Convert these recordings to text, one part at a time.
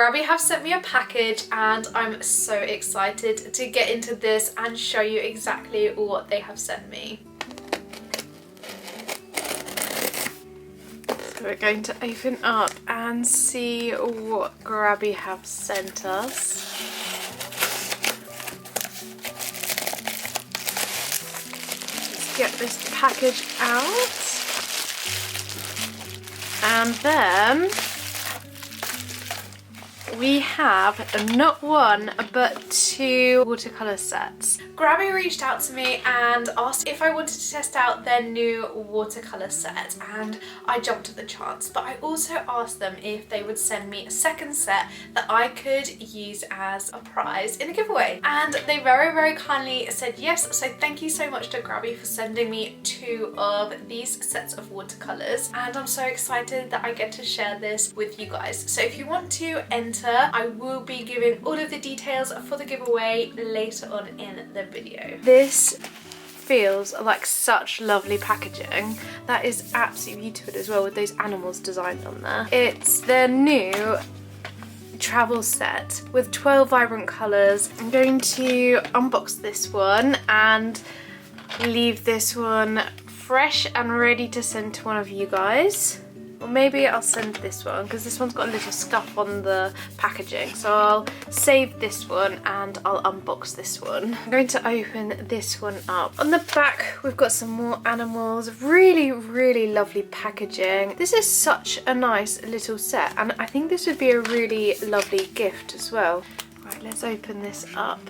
Grabie have sent me a package and I'm so excited to get into this and show you exactly what they have sent me. So we're going to open up and see what Grabie have sent us. Let's get this package out. And then we have not one but 2 watercolour sets. Grabie reached out to me and asked if I wanted to test out their new watercolour set, and I jumped at the chance, but I also asked them if they would send me a second set that I could use as a prize in a giveaway, and they very kindly said yes. So thank you so much to Grabie for sending me 2 of these sets of watercolours, and I'm so excited that I get to share this with you guys. So if you want to enter, I will be giving all of the details for the giveaway later on in the video. This feels like such lovely packaging. That is absolutely beautiful as well, with those animals designed on there. It's their new travel set with 12 vibrant colours. I'm going to unbox this one and leave this one fresh and ready to send to one of you guys. Or maybe I'll send this one because this one's got a little stuff on the packaging. So I'll save this one and I'll unbox this one. I'm going to open this one up. On the back, we've got some more animals. Really lovely packaging. This is such a nice little set, and I think this would be a really lovely gift as well. Right, let's open this up.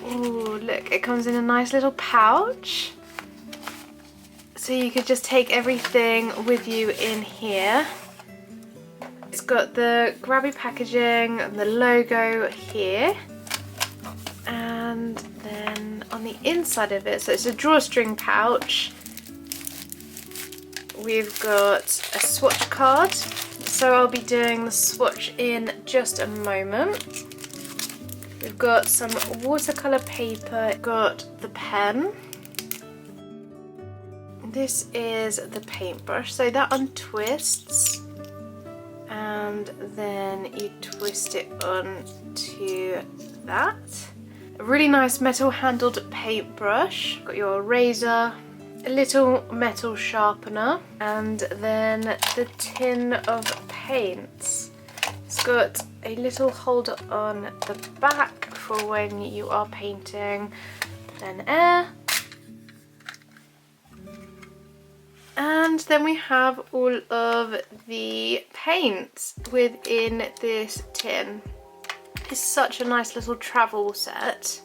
Oh, look, it comes in a nice little pouch. So you could just take everything with you in here. It's got the Grabie packaging and the logo here. And then on the inside of it, so it's a drawstring pouch. We've got a swatch card. So I'll be doing the swatch in just a moment. We've got some watercolour paper, got the pen. This is the paintbrush, so that untwists and then you twist it on to that. A really nice metal handled paintbrush. Got your razor, a little metal sharpener, and then the tin of paints. It's got a little holder on the back for when you are painting plein air. And then we have all of the paints within this tin. It's such a nice little travel set.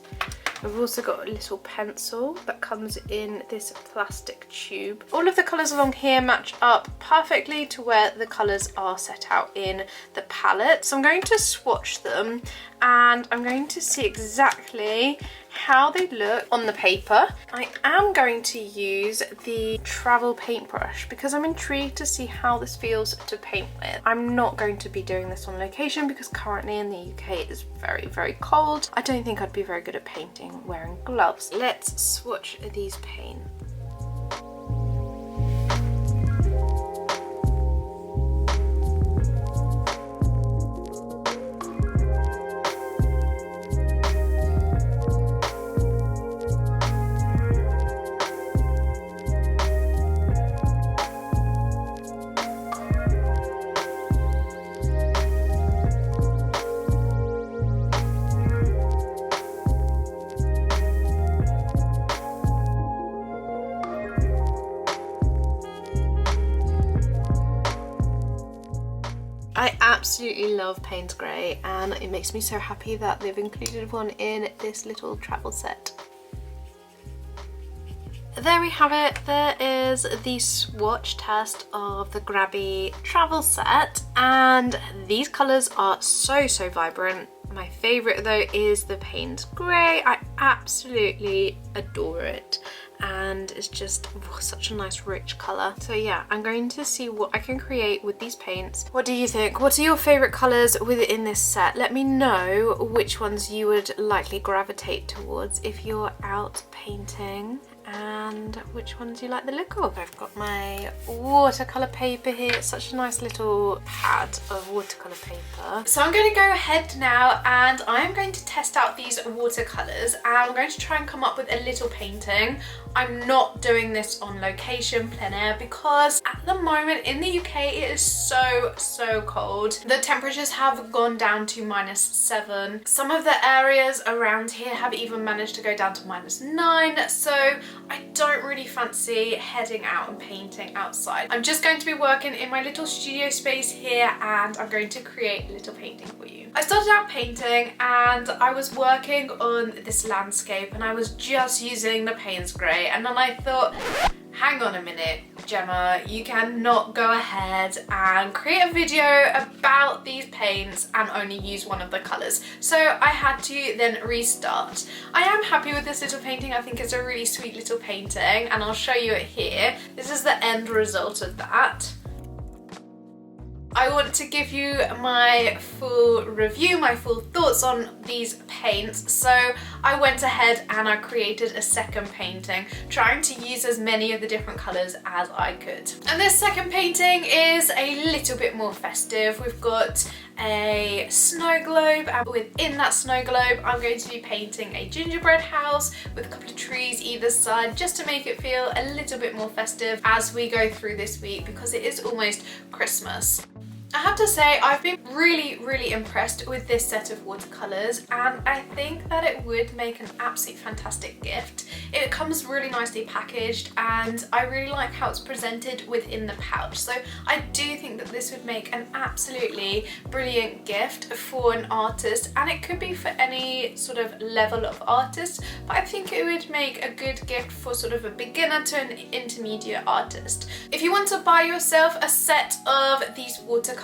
We've also got a little pencil that comes in this plastic tube. All of the colours along here match up perfectly to where the colours are set out in the palette. So I'm going to swatch them and I'm going to see exactly how they look on the paper. I am going to use the travel paintbrush because I'm intrigued to see how this feels to paint with. I'm not going to be doing this on location because currently in the UK it is very cold. I don't think I'd be very good at painting wearing gloves. Let's swatch these paints. I absolutely love Payne's Grey, and it makes me so happy that they've included one in this little travel set. There we have it. There is the swatch test of the Grabie travel set, and these colours are so vibrant. My favourite though is the Payne's Grey. I absolutely adore it, and it's just such a nice rich colour. So yeah, I'm going to see what I can create with these paints. What do you think? What are your favourite colours within this set? Let me know which ones you would likely gravitate towards if you're out painting. and which ones you like the look of. I've got my watercolour paper here. It's such a nice little pad of watercolour paper. So I'm going to go ahead now and I'm going to test out these watercolours and I'm going to try and come up with a little painting. I'm not doing this on location, plein air, because at the moment in the UK it is so cold. The temperatures have gone down to -7. Some of the areas around here have even managed to go down to -9, so I don't really fancy heading out and painting outside. I'm just going to be working in my little studio space here and I'm going to create a little painting for you. I started out painting and I was working on this landscape and I was just using the Payne's Grey, and then I thought, hang on a minute, Gemma, you cannot go ahead and create a video about these paints and only use one of the colours. So I had to then restart. I am happy with this little painting. I think it's a really sweet little painting and I'll show you it here. This is the end result of that. I want to give you my full review, my full thoughts on these paints. So I went ahead and I created a second painting, trying to use as many of the different colours as I could. And this second painting is a little bit more festive. We've got a snow globe, and within that snow globe I'm going to be painting a gingerbread house with a couple of trees either side, just to make it feel a little bit more festive as we go through this week, because it is almost Christmas. I have to say I've been really impressed with this set of watercolours, and I think that it would make an absolutely fantastic gift. It comes really nicely packaged and I really like how it's presented within the pouch. So I do think that this would make an absolutely brilliant gift for an artist, and it could be for any sort of level of artist, but I think it would make a good gift for sort of a beginner to an intermediate artist. If you want to buy yourself a set of these watercolours,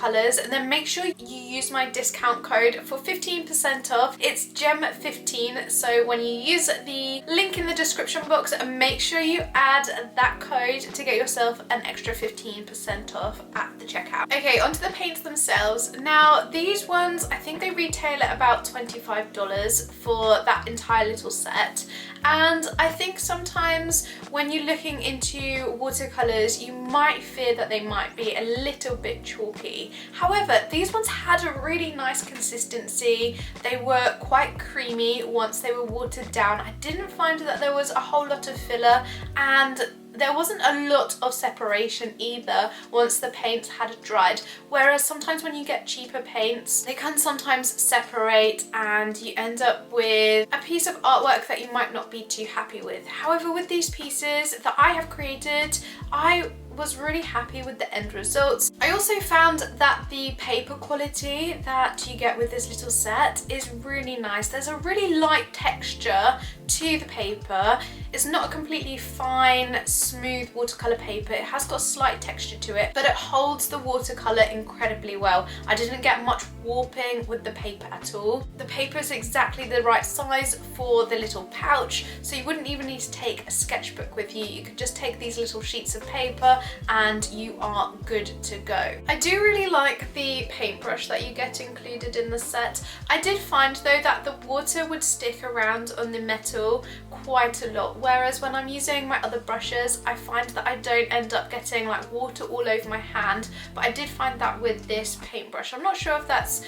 then make sure you use my discount code for 15% off. It's GEM15, so when you use the link in the description box, make sure you add that code to get yourself an extra 15% off at the checkout. Okay, onto the paints themselves. Now these ones, I think they retail at about $25 for that entire little set, and I think sometimes when you're looking into watercolours you might fear that they might be a little bit chalky. However, these ones had a really nice consistency. They were quite creamy once they were watered down. I didn't find that there was a whole lot of filler, and there wasn't a lot of separation either once the paints had dried, whereas sometimes when you get cheaper paints they can sometimes separate and you end up with a piece of artwork that you might not be too happy with. However, with these pieces that I have created, I was really happy with the end results. I also found that the paper quality that you get with this little set is really nice. There's a really light texture to the paper. It's not a completely fine, smooth watercolour paper. It has got a slight texture to it, but it holds the watercolour incredibly well. I didn't get much warping with the paper at all. The paper is exactly the right size for the little pouch, so you wouldn't even need to take a sketchbook with you. You could just take these little sheets of paper and you are good to go. I do really like the paintbrush that you get included in the set. I did find though that the water would stick around on the metal quite a lot, whereas when I'm using my other brushes I find that I don't end up getting like water all over my hand, but I did find that with this paintbrush. I'm not sure if that's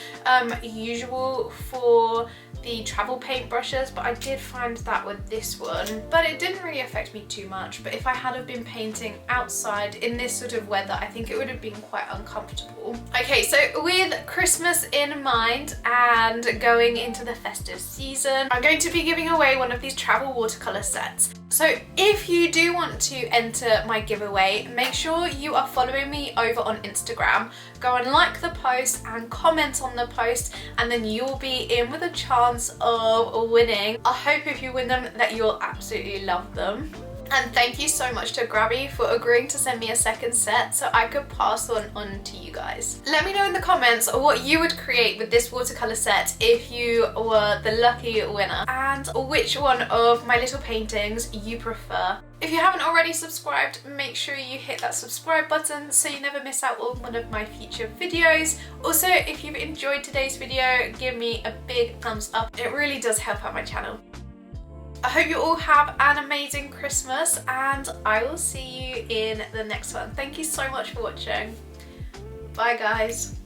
usual for the travel paintbrushes, but I did find that with this one, but it didn't really affect me too much. But if I had have been painting outside in this sort of weather, I think it would have been quite uncomfortable. Okay, so with Christmas in mind and going into the festive season, I'm going to be giving away one of these travel watercolour sets. So if you do want to enter my giveaway, make sure you are following me over on Instagram. Go and like the post and comment on the post, and then you'll be in with a chance of winning. I hope if you win them that you'll absolutely love them. And thank you so much to Grabie for agreeing to send me a second set so I could pass one on to you guys. Let me know in the comments what you would create with this watercolour set if you were the lucky winner, and which one of my little paintings you prefer. If you haven't already subscribed, make sure you hit that subscribe button so you never miss out on one of my future videos. Also, if you've enjoyed today's video, give me a big thumbs up. It really does help out my channel. I hope you all have an amazing Christmas, and I will see you in the next one. Thank you so much for watching. Bye guys.